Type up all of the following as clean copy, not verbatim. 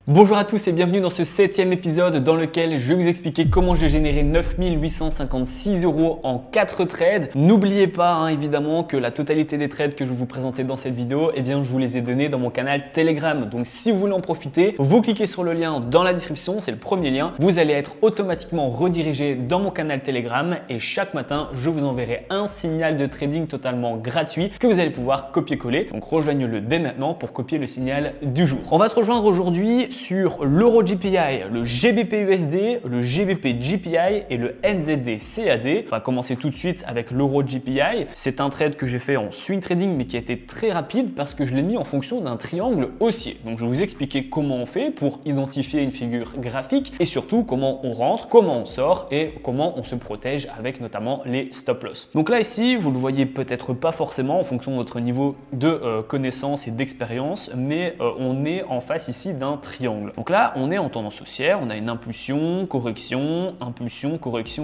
Bonjour à tous et bienvenue dans ce 7e épisode dans lequel je vais vous expliquer comment j'ai généré 9856 € en 4 trades. N'oubliez pas évidemment que la totalité des trades que je vais vous présenter dans cette vidéo, je vous les ai donnés dans mon canal Telegram. Donc si vous voulez en profiter, vous cliquez sur le lien dans la description, c'est le premier lien. Vous allez être automatiquement redirigé dans mon canal Telegram et chaque matin, je vous enverrai un signal de trading totalement gratuit que vous allez pouvoir copier-coller. Donc rejoignez-le dès maintenant pour copier le signal du jour. On va se rejoindre aujourd'hui sur l'Euro GPI, le GBP USD, le GBP GPI et le NZD CAD. On va commencer tout de suite avec l'Euro GPI. C'est un trade que j'ai fait en swing trading mais qui a été très rapide parce que je l'ai mis en fonction d'un triangle haussier. Donc je vais vous expliquer comment on fait pour identifier une figure graphique et surtout comment on rentre, comment on sort et comment on se protège avec notamment les stop loss. Donc là ici, vous le voyez peut-être pas forcément en fonction de votre niveau de connaissance et d'expérience, mais on est en face ici d'un triangle. Donc là, on est en tendance haussière, on a une impulsion, correction,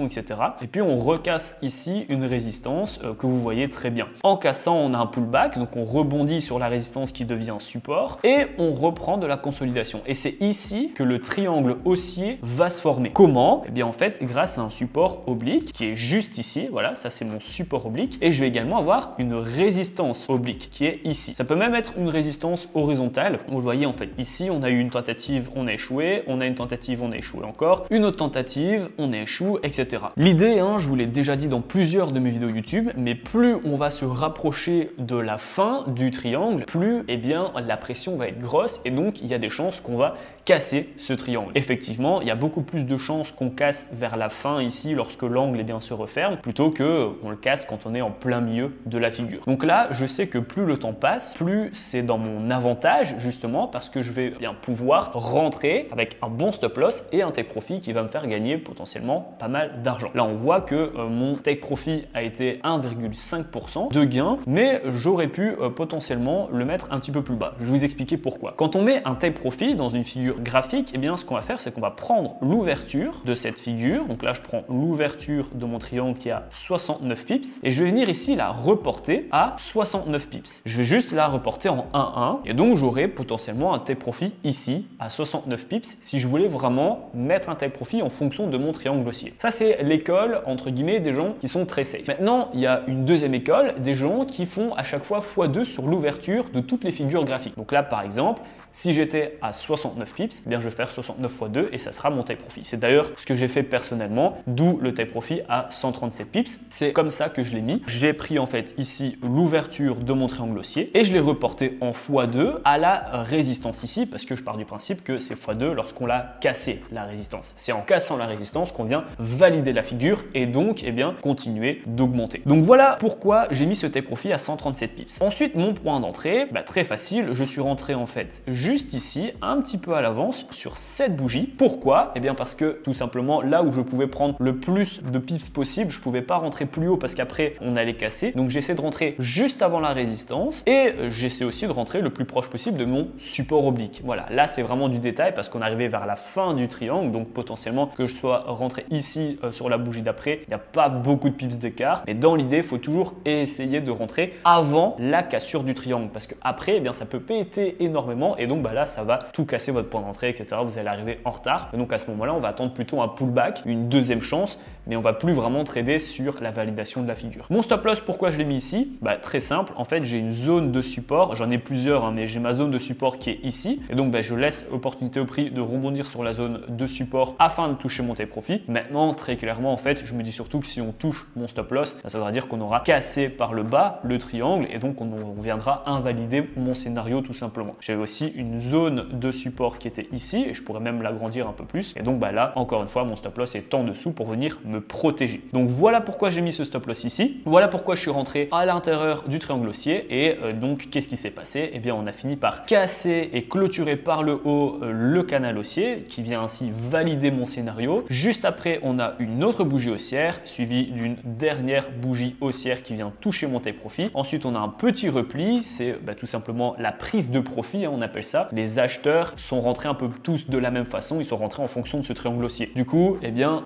etc. Et puis on recasse ici une résistance que vous voyez très bien. En cassant, on a un pullback, donc on rebondit sur la résistance qui devient support et on reprend de la consolidation. Et c'est ici que le triangle haussier va se former. Comment? Eh bien en fait, grâce à un support oblique qui est juste ici. Voilà, ça c'est mon support oblique. Et je vais également avoir une résistance oblique qui est ici. Ça peut même être une résistance horizontale. Vous le voyez en fait, ici on a eu une tentative, on a échoué, on a une tentative, on a échoué encore, une autre tentative, on échoue, etc. L'idée, je vous l'ai déjà dit dans plusieurs de mes vidéos YouTube, mais plus on va se rapprocher de la fin du triangle, plus la pression va être grosse et donc il y a des chances qu'on va casser ce triangle. Effectivement, il y a beaucoup plus de chances qu'on casse vers la fin ici lorsque l'angle se referme plutôt que on le casse quand on est en plein milieu de la figure. Donc là, je sais que plus le temps passe, plus c'est dans mon avantage justement parce que je vais pouvoir rentrer avec un bon stop loss et un take profit qui va me faire gagner potentiellement pas mal d'argent. Là, on voit que mon take profit a été 1,5% de gain, mais j'aurais pu potentiellement le mettre un petit peu plus bas. Je vais vous expliquer pourquoi. Quand on met un take profit dans une figure graphique, ce qu'on va faire, c'est qu'on va prendre l'ouverture de cette figure. Donc là, je prends l'ouverture de mon triangle qui est à 69 pips et je vais venir ici la reporter à 69 pips. Je vais juste la reporter en 1-1 et donc j'aurai potentiellement un take profit ici à 69 pips si je voulais vraiment mettre un take profit en fonction de mon triangle haussier. Ça, c'est l'école, entre guillemets, des gens qui sont très safe. Maintenant, il y a une deuxième école, des gens qui font à chaque fois x2 sur l'ouverture de toutes les figures graphiques. Donc là, par exemple, si j'étais à 69 pips, je vais faire 69 x 2 et ça sera mon take profit. C'est d'ailleurs ce que j'ai fait personnellement, d'où le take profit à 137 pips. C'est comme ça que je l'ai mis. J'ai pris en fait ici l'ouverture de mon triangle haussier et je l'ai reporté en x2 à la résistance ici parce que je pars du principe que c'est x2 lorsqu'on l'a cassé la résistance. C'est en cassant la résistance qu'on vient valider la figure et donc continuer d'augmenter. Donc voilà pourquoi j'ai mis ce take profit à 137 pips. Ensuite, mon point d'entrée, très facile, je suis rentré en fait juste ici, un petit peu à l'avance sur cette bougie. Pourquoi? Parce que tout simplement là où je pouvais prendre le plus de pips possible, je pouvais pas rentrer plus haut parce qu'après on allait casser. Donc j'essaie de rentrer juste avant la résistance et j'essaie aussi de rentrer le plus proche possible de mon support oblique. Voilà, là c'est vraiment du détail parce qu'on est arrivé vers la fin du triangle, donc potentiellement que je sois rentré ici sur la bougie d'après, il n'y a pas beaucoup de pips d'écart, mais dans l'idée, il faut toujours essayer de rentrer avant la cassure du triangle parce que après, ça peut péter énormément et donc là, ça va tout casser votre point d'entrée, etc. Vous allez arriver en retard. Et donc à ce moment-là, on va attendre plutôt un pullback, une deuxième chance, mais on va plus vraiment trader sur la validation de la figure. Mon stop loss, pourquoi je l'ai mis ici? Très simple. En fait, j'ai une zone de support. J'en ai plusieurs, mais j'ai ma zone de support qui est ici. Et donc, je laisse opportunité au prix de rebondir sur la zone de support afin de toucher mon take profit. Maintenant, très clairement, en fait, je me dis surtout que si on touche mon stop loss, ça voudra dire qu'on aura cassé par le bas le triangle et donc on viendra invalider mon scénario tout simplement. J'avais aussi une zone de support qui était ici et je pourrais même l'agrandir un peu plus. Et donc, là, encore une fois, mon stop loss est en dessous pour venir me protéger. Donc, voilà pourquoi j'ai mis ce stop loss ici. Voilà pourquoi je suis rentré à l'intérieur du triangle haussier et donc, qu'est-ce qui s'est passé? On a fini par casser et clôturer par le haut le canal haussier qui vient ainsi valider mon scénario. Juste après, on a une autre bougie haussière suivie d'une dernière bougie haussière qui vient toucher mon take profit. Ensuite, on a un petit repli, c'est tout simplement la prise de profit, on appelle ça. Les acheteurs sont rentrés un peu tous de la même façon, ils sont rentrés en fonction de ce triangle haussier. Du coup,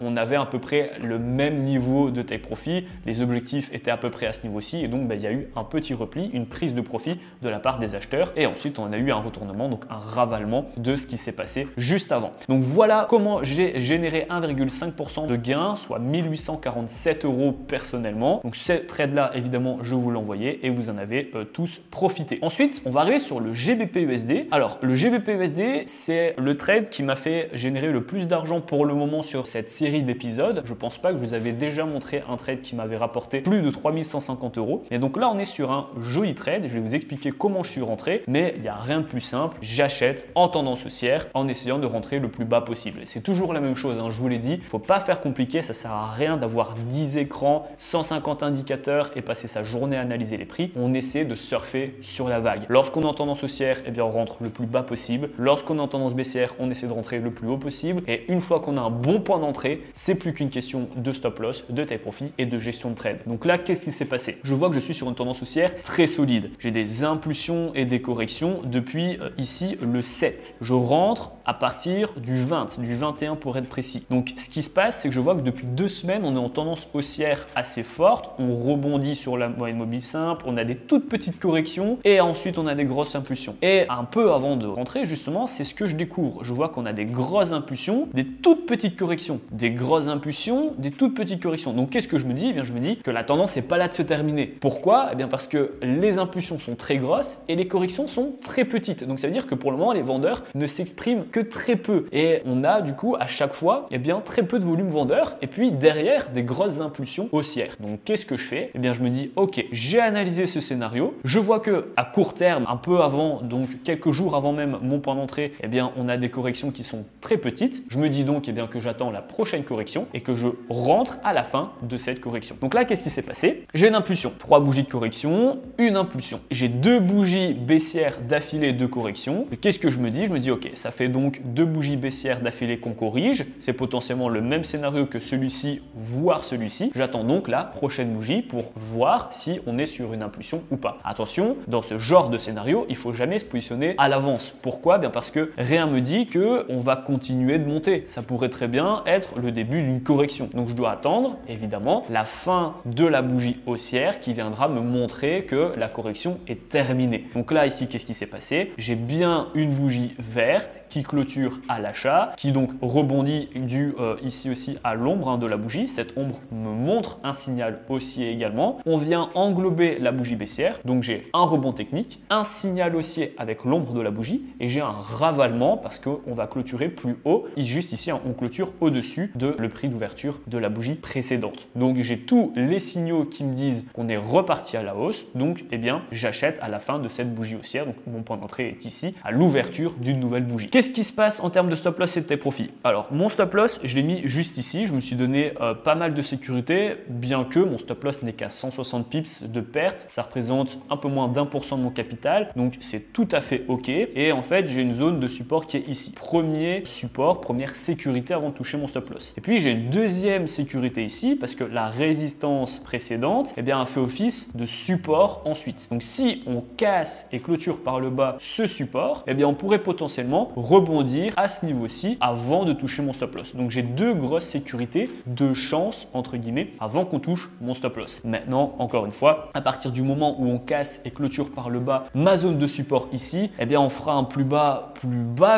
on avait à peu près le même niveau de take profit, les objectifs étaient à peu près à ce niveau-ci et donc il y a eu un petit repli, une prise de profit de la part des acheteurs et ensuite on a eu un retournement, donc un ravalement de ce qui s'est passé juste avant. Donc voilà comment j'ai généré 1,5% de gain, soit 1847 € personnellement. Donc ce trade-là, évidemment, je vous l'ai envoyé et vous en avez tous profité. Ensuite, on va arriver sur le GBP/USD. Alors, le GBP/USD, c'est le trade qui m'a fait générer le plus d'argent pour le moment sur cette série d'épisodes. Je pense pas que je vous avais déjà montré un trade qui m'avait rapporté plus de 3150 €. Et donc là, on est sur un joli trade. Je vais vous expliquer comment je suis rentré, mais il n'y a rien de plus simple. J'achète en tendance haussière en essayant de rentrer le plus bas possible. C'est toujours la même chose, hein, je vous l'ai dit. Il ne faut pas faire compliqué, ça sert à rien d'avoir 10 écrans, 150 indicateurs et passer sa journée à analyser les prix. On essaie de surfer sur la vague. Lorsqu'on est en tendance haussière, eh bien on rentre le plus bas possible. Lorsqu'on est en tendance baissière, on essaie de rentrer le plus haut possible. Et une fois qu'on a un bon point d'entrée, c'est plus qu'une question de stop loss, de take profit et de gestion de trade. Donc là, qu'est-ce qui s'est passé? Je vois que je suis sur une tendance haussière très solide. J'ai des impulsions et des corrections depuis ici le 7. Je rentre à partir du 20, du 21 pour être précis. Donc ce qui se passe, c'est que je vois que depuis 2 semaines, on est en tendance haussière assez forte. On rebondit sur la moyenne mobile simple, on a des toutes petites corrections et ensuite on a des grosses impulsions. Et un peu avant de rentrer, justement, c'est ce que je découvre. Je vois qu'on a des grosses impulsions, des toutes petites corrections, des grosses impulsions, des toutes petites corrections. Donc qu'est-ce que je me dis? Eh bien, je me dis que la tendance n'est pas là de se terminer. Pourquoi? Eh bien, parce que les impulsions sont très grosses et les corrections sont très petites. Donc ça veut dire que pour le moment, les vendeurs ne s'expriment que très peu. Et on a du coup à chaque fois, eh bien, très peu de volume vendeur et puis derrière des grosses impulsions haussières. Donc qu'est-ce que je fais? Eh bien, je me dis, ok, j'ai analysé ce scénario. Je vois que à court terme, un peu avant, donc quelques jours avant même mon point d'entrée, eh bien, on a des corrections qui sont très petites. Je me dis donc, eh bien, que j'attends la prochaine correction et que je rentre à la fin de cette correction. Donc là, qu'est-ce qui s'est passé? J'ai une impulsion, 3 bougies de correction, une impulsion. J'ai 2 bougies baissières d'affilée de correction. Qu'est-ce que je me dis? Je me dis, ok, ça fait donc 2 bougies baissières d'affilée qu'on corrige. C'est potentiellement le même scénario que celui-ci, voire celui-ci. J'attends donc la prochaine bougie pour voir si on est sur une impulsion ou pas. Attention, dans ce genre de scénario, il faut jamais se positionner à l'avance. Pourquoi? Bien parce que rien me dit que on va continuer de monter. Ça pourrait très bien être le début d'une correction. Donc je dois attendre, évidemment, la fin de la bougie haussière qui viendra me montrer que la correction est terminée. Donc là, ici, qu'est-ce qui s'est passé? J'ai bien une bougie verte qui clôture à l'achat, qui donc rebondit ici aussi à l'ombre de la bougie. Cette ombre me montre un signal haussier également. On vient englober la bougie baissière. Donc j'ai un rebond technique, un signal haussier avec l'ombre de la bougie et j'ai un ravalement parce qu'on va clôturer plus haut. Juste ici, on clôture au-dessus de le prix d'ouverture de la bougie précédente. Donc j'ai tous les signaux qui me disent qu'on est reparti à la hausse. Donc eh bien, j'achète à la fin de cette bougie haussière. Donc mon point d'entrée est ici à l'ouverture d'une nouvelle bougie. Qu'est-ce qui se passe en termes de stop loss et de take profit? Alors mon stop loss, je l'ai mis juste ici. Je me suis donné pas mal de sécurité, bien que mon stop loss n'est qu'à 160 pips de perte. Ça représente un peu moins d'1% de mon capital. Donc c'est tout à fait OK. Et en fait, j'ai une zone de support qui est ici. Premier support, première sécurité avant de toucher mon stop loss. Et puis j'ai une deuxième sécurité ici parce que la résistance précédente, eh bien, a fait office de support ensuite. Donc si on casse et clôture par le bas ce support, eh bien, on pourrait potentiellement rebondir à ce niveau-ci avant de toucher mon stop loss. Donc j'ai 2 grosses sécurités, 2 chances entre guillemets avant qu'on touche mon stop loss. Maintenant, encore une fois, à partir du moment où on casse et clôture par le bas ma zone de support ici, eh bien, on fera un plus bas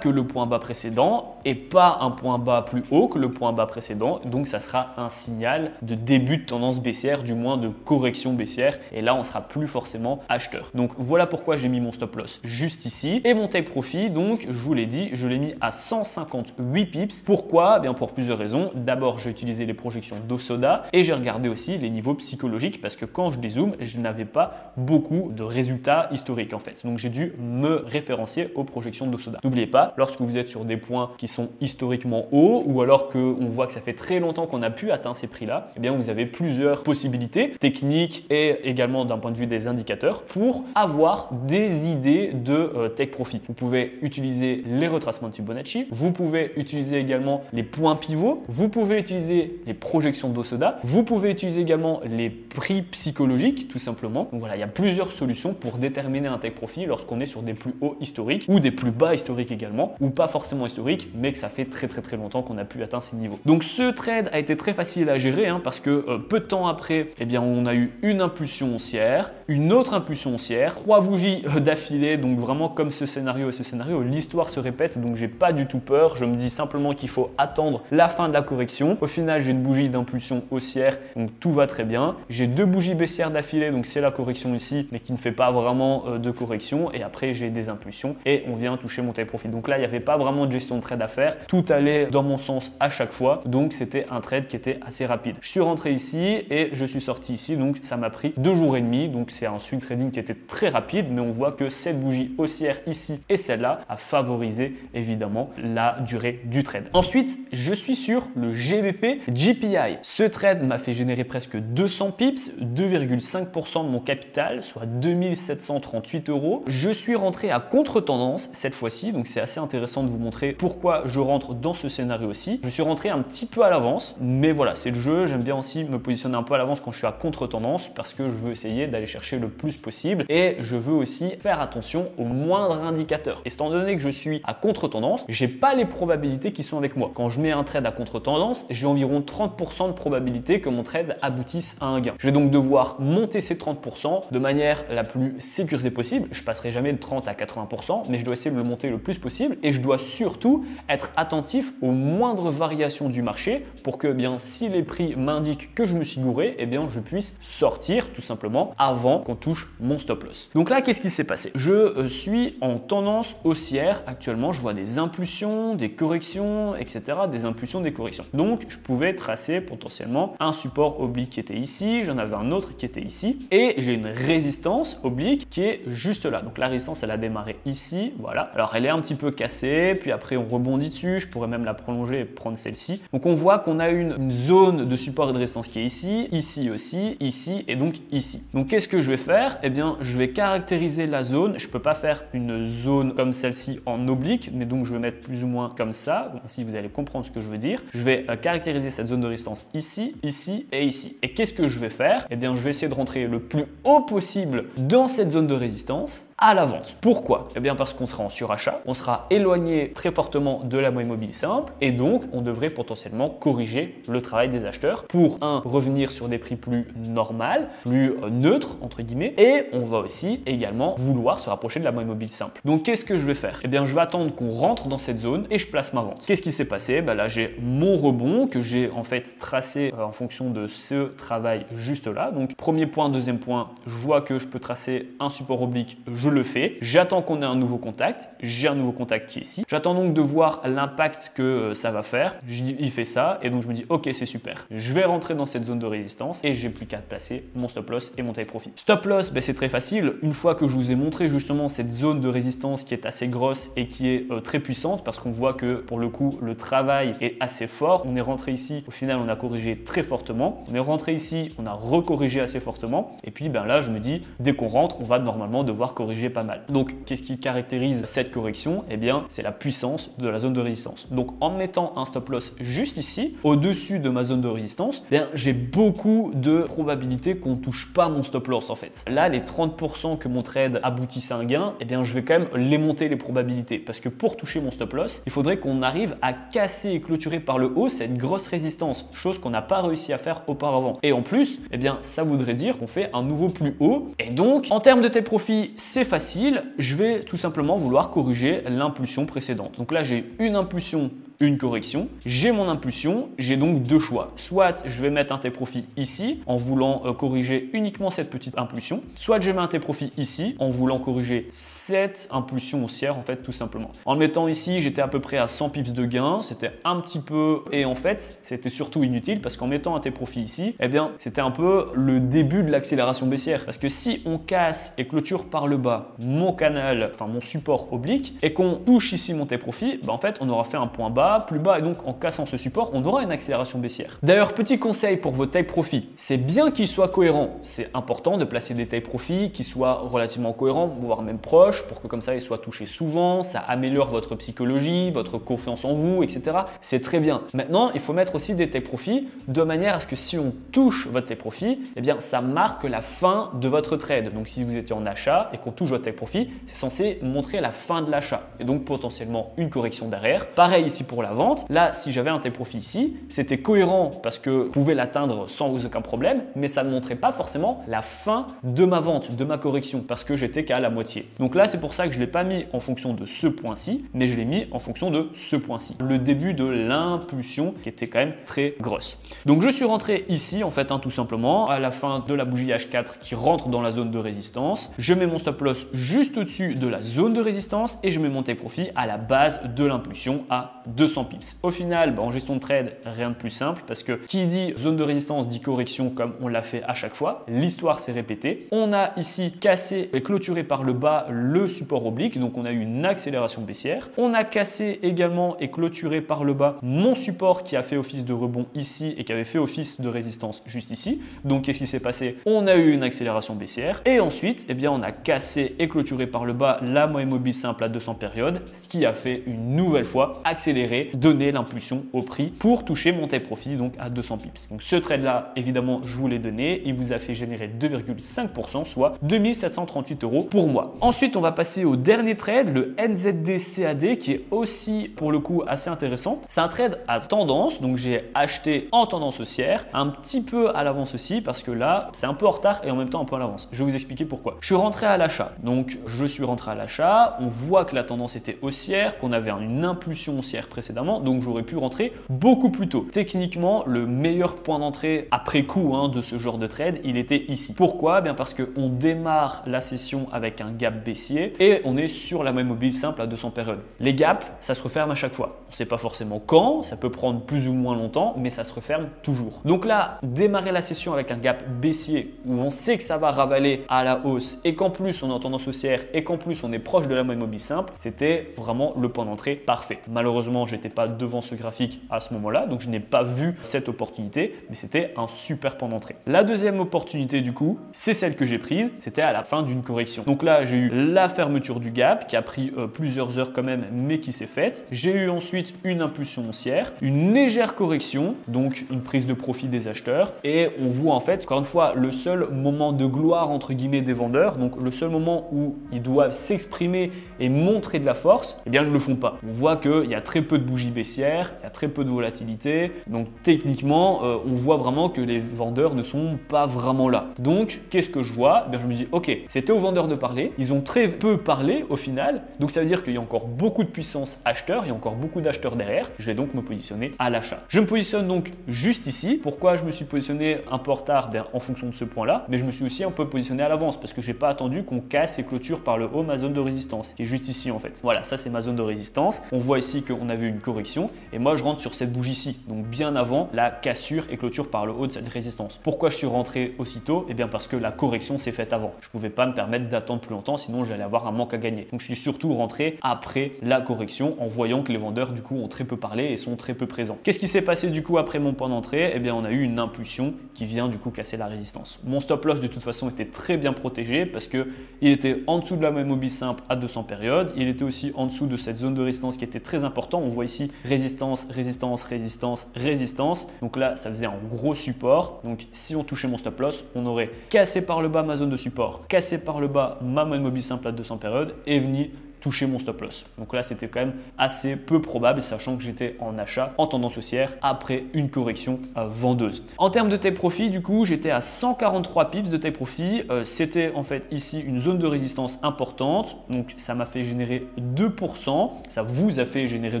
que le point bas précédent et pas un point bas plus haut que le point bas précédent. Donc ça sera un signal de début de tendance baissière, du moins de correction baissière. Et là, on sera plus forcément acheteur. Donc voilà pourquoi j'ai mis mon stop loss juste ici. Et mon take profit, donc je vous l'ai dit, je l'ai mis à 158 pips. Pourquoi? Bien pour plusieurs raisons. D'abord, j'ai utilisé les projections d'Osoda et j'ai regardé aussi les niveaux psychologiques parce que quand je dézoome, je n'avais pas beaucoup de résultats historiques en fait. Donc j'ai dû me référencier aux projections d'Osoda. N'oubliez pas, lorsque vous êtes sur des points qui sont historiquement hauts ou alors qu'on voit que ça fait très longtemps qu'on a pu atteindre ces prix-là, eh bien vous avez plusieurs possibilités techniques et également d'un point de vue des indicateurs pour avoir des idées de take profit. Vous pouvez utiliser les retracements de Fibonacci, vous pouvez utiliser également les points pivots, vous pouvez utiliser les projections d'Osoda, vous pouvez utiliser également les prix psychologiques tout simplement. Donc voilà, il y a plusieurs solutions pour déterminer un take profit lorsqu'on est sur des plus hauts historiques ou des plus bas historiques également, ou pas forcément historiques, mais que ça fait très longtemps qu'on a pu atteindre ces niveaux. Donc ce trade a été très facile à gérer parce que peu de temps après, eh bien, on a eu une impulsion haussière, une autre impulsion haussière, 3 bougies d'affilée, donc vraiment comme ce scénario et ce scénario. scénario, l'histoire se répète, donc j'ai pas du tout peur. Je me dis simplement qu'il faut attendre la fin de la correction. Au final, j'ai une bougie d'impulsion haussière, donc tout va très bien. J'ai deux bougies baissières d'affilée, donc c'est la correction ici, mais qui ne fait pas vraiment de correction. Et après, j'ai des impulsions et on vient toucher mon take profit. Donc là, il n'y avait pas vraiment de gestion de trade à faire. Tout allait dans mon sens à chaque fois, donc c'était un trade qui était assez rapide. Je suis rentré ici et je suis sorti ici, donc ça m'a pris 2 jours et demi. Donc c'est un swing trading qui était très rapide, mais on voit que cette bougie haussière ici et celle-là a favorisé évidemment la durée du trade. Ensuite, je suis sur le GBP GPI. Ce trade m'a fait générer presque 200 pips, 2,5% de mon capital, soit 2738 euros. Je suis rentré à contre-tendance cette fois-ci, donc c'est assez intéressant de vous montrer pourquoi je rentre dans ce scénario-ci. Je suis rentré un petit peu à l'avance, mais voilà, c'est le jeu. J'aime bien aussi me positionner un peu à l'avance quand je suis à contre-tendance parce que je veux essayer d'aller chercher le plus possible et je veux aussi faire attention aux moindres indicateurs. Et étant donné que je suis à contre-tendance, j'ai pas les probabilités qui sont avec moi. Quand je mets un trade à contre-tendance, j'ai environ 30% de probabilité que mon trade aboutisse à un gain. Je vais donc devoir monter ces 30% de manière la plus sécurisée possible. Je passerai jamais de 30 à 80%, mais je dois essayer de le monter le plus possible et je dois surtout être attentif aux moindres variations du marché pour que, bien, si les prix m'indiquent que je me suis gouré, eh bien, je puisse sortir tout simplement avant qu'on touche mon stop loss. Donc là, qu'est-ce qui s'est passé? Je suis en tendance haussière actuellement. Je vois des impulsions, des corrections, etc. Des impulsions, des corrections. Donc, je pouvais tracer potentiellement un support oblique qui était ici. J'en avais un autre qui était ici. Et j'ai une résistance oblique qui est juste là. Donc, la résistance, elle a démarré ici. Voilà. Alors, elle est un petit peu cassée. Puis après, on rebondit dessus. Je pourrais même la prolonger et prendre celle-ci. Donc, on voit qu'on a une zone de support et de résistance qui est ici, ici aussi, ici et donc ici. Donc, qu'est-ce que je vais faire? Eh bien, je vais caractériser la zone. Je ne peux pas faire une zone comme celle-ci en oblique, mais donc je vais mettre plus ou moins comme ça. Ainsi, vous allez comprendre ce que je veux dire. Je vais caractériser cette zone de résistance ici, ici et ici. Et qu'est-ce que je vais faire? Eh bien, je vais essayer de rentrer le plus haut possible dans cette zone de résistance à la vente. Pourquoi? Eh bien, parce qu'on sera en surachat, on sera éloigné très fortement de la moyenne mobile simple et donc on devrait potentiellement corriger le travail des acheteurs pour revenir sur des prix plus normales, plus neutres entre guillemets, et on va aussi également vouloir se rapprocher de la moyenne mobile simple. Donc qu'est-ce que je vais faire? Eh bien, je vais attendre qu'on rentre dans cette zone et je place ma vente. Qu'est-ce qui s'est passé? Là, j'ai mon rebond que j'ai en fait tracé en fonction de ce travail juste là. Donc premier point, deuxième point, je vois que je peux tracer un support oblique, je le fais. J'attends qu'on ait un nouveau contact. J'ai un nouveau contact qui est ici. J'attends donc de voir l'impact que ça va faire. Il fait ça et donc je me dis ok, c'est super. Je vais rentrer dans cette zone de résistance et j'ai plus qu'à placer mon stop loss et mon take profit. Stop loss, c'est très facile. Une fois que je vous ai montré justement cette zone de résistance qui est assez grosse et qui est très puissante parce qu'on voit que pour le coup le travail est assez fort. On est rentré ici, au final on a corrigé très fortement. On est rentré ici, on a recorrigé assez fortement. Et puis là je me dis dès qu'on rentre, on va normalement devoir corriger pas mal. Donc qu'est-ce qui caractérise cette correction? Eh bien c'est la puissance de la zone de résistance. Donc en mettant un stop loss juste ici, au-dessus de ma zone de résistance, j'ai beaucoup de probabilité qu'on touche pas mon stop loss en fait. Là les 30% que mon trade aboutisse à un gain, eh bien je vais quand même les monter les probabilités parce que pour toucher mon stop loss, il faudrait qu'on arrive à casser et clôturer par le haut cette grosse résistance, chose qu'on n'a pas réussi à faire auparavant. Et en plus, eh bien ça voudrait dire qu'on fait un nouveau plus haut. Et donc en termes de take profit, c'est facile, je vais tout simplement vouloir corriger l'impulsion précédente. Donc là j'ai une impulsion, une correction, j'ai mon impulsion, j'ai donc deux choix. Soit je vais mettre un take profit ici en voulant corriger uniquement cette petite impulsion, soit je mets un take profit ici en voulant corriger cette impulsion haussière en fait tout simplement. En le mettant ici, j'étais à peu près à 100 pips de gain, c'était un petit peu et en fait c'était surtout inutile parce qu'en mettant un take profit ici, eh bien c'était un peu le début de l'accélération baissière parce que si on casse et clôture par le bas mon canal, enfin mon support oblique et qu'on touche ici mon take profit, en fait on aura fait un point bas, plus bas et donc en cassant ce support, on aura une accélération baissière. D'ailleurs, petit conseil pour vos take profit, c'est bien qu'ils soient cohérents. C'est important de placer des take profit qui soient relativement cohérents, voire même proches, pour que comme ça ils soient touchés souvent, ça améliore votre psychologie, votre confiance en vous, etc. C'est très bien. Maintenant, il faut mettre aussi des take profit de manière à ce que si on touche votre take profit, eh bien ça marque la fin de votre trade. Donc si vous étiez en achat et qu'on touche votre take profit, c'est censé montrer la fin de l'achat et donc potentiellement une correction derrière. Pareil ici pour la vente. Là, si j'avais un take profit ici, c'était cohérent parce que je pouvais l'atteindre sans aucun problème, mais ça ne montrait pas forcément la fin de ma vente, de ma correction, parce que j'étais qu'à la moitié. Donc là, c'est pour ça que je ne l'ai pas mis en fonction de ce point-ci, mais je l'ai mis en fonction de ce point-ci. Le début de l'impulsion qui était quand même très grosse. Donc je suis rentré ici, en fait, tout simplement, à la fin de la bougie H4 qui rentre dans la zone de résistance. Je mets mon stop loss juste au-dessus de la zone de résistance et je mets mon take profit à la base de l'impulsion à 200 pips. Au final, en gestion de trade, rien de plus simple parce que qui dit zone de résistance dit correction comme on l'a fait à chaque fois. L'histoire s'est répétée. On a ici cassé et clôturé par le bas le support oblique, donc on a eu une accélération baissière. On a cassé également et clôturé par le bas mon support qui a fait office de rebond ici et qui avait fait office de résistance juste ici. Donc qu'est-ce qui s'est passé? On a eu une accélération baissière et ensuite, eh bien, on a cassé et clôturé par le bas la moyenne mobile simple à 200 périodes, ce qui a fait une nouvelle fois accélérer, donner l'impulsion au prix pour toucher mon take profit donc à 200 pips. Donc ce trade là, évidemment, je vous l'ai donné, il vous a fait générer 2,5%, soit 2738 € pour moi. Ensuite, on va passer au dernier trade, le NZD-CAD, qui est aussi pour le coup assez intéressant. C'est un trade à tendance, donc j'ai acheté en tendance haussière, un petit peu à l'avance aussi parce que là, c'est un peu en retard et en même temps un peu à l'avance. Je vais vous expliquer pourquoi. Je suis rentré à l'achat, donc je suis rentré à l'achat, on voit que la tendance était haussière, qu'on avait une impulsion haussière précédemment, donc j'aurais pu rentrer beaucoup plus tôt. Techniquement, le meilleur point d'entrée après coup de ce genre de trade, il était ici. Pourquoi? Bien parce qu'on démarre la session avec un gap baissier et on est sur la moyenne mobile simple à 200 périodes. Les gaps, ça se referme à chaque fois. On ne sait pas forcément quand, ça peut prendre plus ou moins longtemps, mais ça se referme toujours. Donc là, démarrer la session avec un gap baissier où on sait que ça va ravaler à la hausse et qu'en plus on est en tendance haussière et qu'en plus on est proche de la moyenne mobile simple, c'était vraiment le point d'entrée parfait. Malheureusement, j'étais pas devant ce graphique à ce moment-là, donc je n'ai pas vu cette opportunité, mais c'était un super point d'entrée. La deuxième opportunité du coup, c'est celle que j'ai prise, c'était à la fin d'une correction. Donc là, j'ai eu la fermeture du gap qui a pris plusieurs heures quand même, mais qui s'est faite. J'ai eu ensuite une impulsion haussière, une légère correction, donc une prise de profit des acheteurs, et on voit en fait, encore une fois, le seul moment de gloire entre guillemets des vendeurs, donc le seul moment où ils doivent s'exprimer et montrer de la force, eh bien ils ne le font pas. On voit qu'il y a très peu de bougies baissières, il y a très peu de volatilité, donc techniquement on voit vraiment que les vendeurs ne sont pas vraiment là. Donc qu'est-ce que je vois? Eh bien, je me dis ok, c'était aux vendeurs de parler, ils ont très peu parlé au final, donc ça veut dire qu'il y a encore beaucoup de puissance acheteur, il y a encore beaucoup d'acheteurs derrière, je vais donc me positionner à l'achat. Je me positionne donc juste ici. Pourquoi je me suis positionné un peu en retard? Bien, en fonction de ce point-là, mais je me suis aussi un peu positionné à l'avance parce que j'ai pas attendu qu'on casse et clôture par le haut ma zone de résistance, qui est juste ici en fait. Voilà, ça c'est ma zone de résistance. On voit ici qu'on avait une correction et moi je rentre sur cette bougie-ci, donc bien avant la cassure et clôture par le haut de cette résistance. Pourquoi je suis rentré aussitôt? Eh bien parce que la correction s'est faite avant. Je pouvais pas me permettre d'attendre plus longtemps, sinon j'allais avoir un manque à gagner. Donc je suis surtout rentré après la correction en voyant que les vendeurs du coup ont très peu parlé et sont très peu présents. Qu'est-ce qui s'est passé du coup après mon point d'entrée? Eh bien on a eu une impulsion qui vient du coup casser la résistance. Mon stop loss de toute façon était très bien protégé parce que il était en dessous de la moyenne mobile simple à 200 périodes. Il était aussi en dessous de cette zone de résistance qui était très importante. On voit ici résistance, résistance, résistance, résistance. Donc là, ça faisait un gros support. Donc si on touchait mon stop loss, on aurait cassé par le bas ma zone de support, cassé par le bas ma moyenne mobile simple à 200 périodes et venu toucher mon stop loss. Donc là, c'était quand même assez peu probable, sachant que j'étais en achat en tendance haussière après une correction vendeuse. En termes de take profit, du coup, j'étais à 143 pips de take profit. C'était en fait ici une zone de résistance importante. Donc ça m'a fait générer 2%. Ça vous a fait générer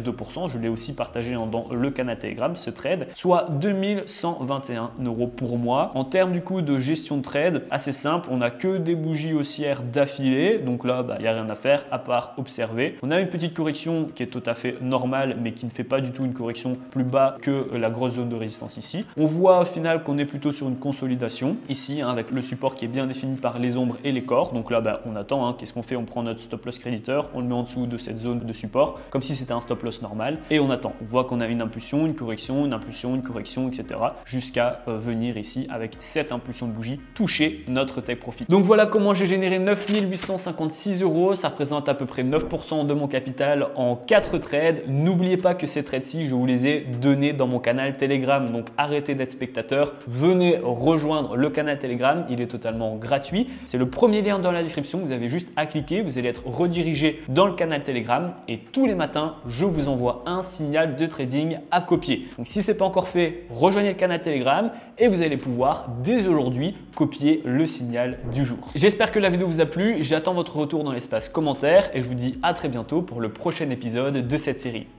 2%. Je l'ai aussi partagé dans le canal Telegram, ce trade, soit 2121 € pour moi. En termes du coup de gestion de trade, assez simple. On n'a que des bougies haussières d'affilée. Donc là, il n'y a rien à faire à part observer. On a une petite correction qui est tout à fait normale, mais qui ne fait pas du tout une correction plus bas que la grosse zone de résistance ici. On voit au final qu'on est plutôt sur une consolidation ici, avec le support qui est bien défini par les ombres et les corps. Donc là, on attend. Qu'est-ce qu'on fait? On prend notre stop loss créditeur, on le met en dessous de cette zone de support, comme si c'était un stop loss normal, et on attend. On voit qu'on a une impulsion, une correction, une impulsion, une correction, etc. jusqu'à venir ici avec cette impulsion de bougie toucher notre take profit. Donc voilà comment j'ai généré 9856 €. Ça représente à peu près fait 9% de mon capital en 4 trades. N'oubliez pas que ces trades-ci, je vous les ai donnés dans mon canal Telegram. Donc arrêtez d'être spectateur, venez rejoindre le canal Telegram, il est totalement gratuit. C'est le premier lien dans la description, vous avez juste à cliquer, vous allez être redirigé dans le canal Telegram et tous les matins, je vous envoie un signal de trading à copier. Donc si ce n'est pas encore fait, rejoignez le canal Telegram et vous allez pouvoir dès aujourd'hui copier le signal du jour. J'espère que la vidéo vous a plu, j'attends votre retour dans l'espace commentaire et je vous dis à très bientôt pour le prochain épisode de cette série.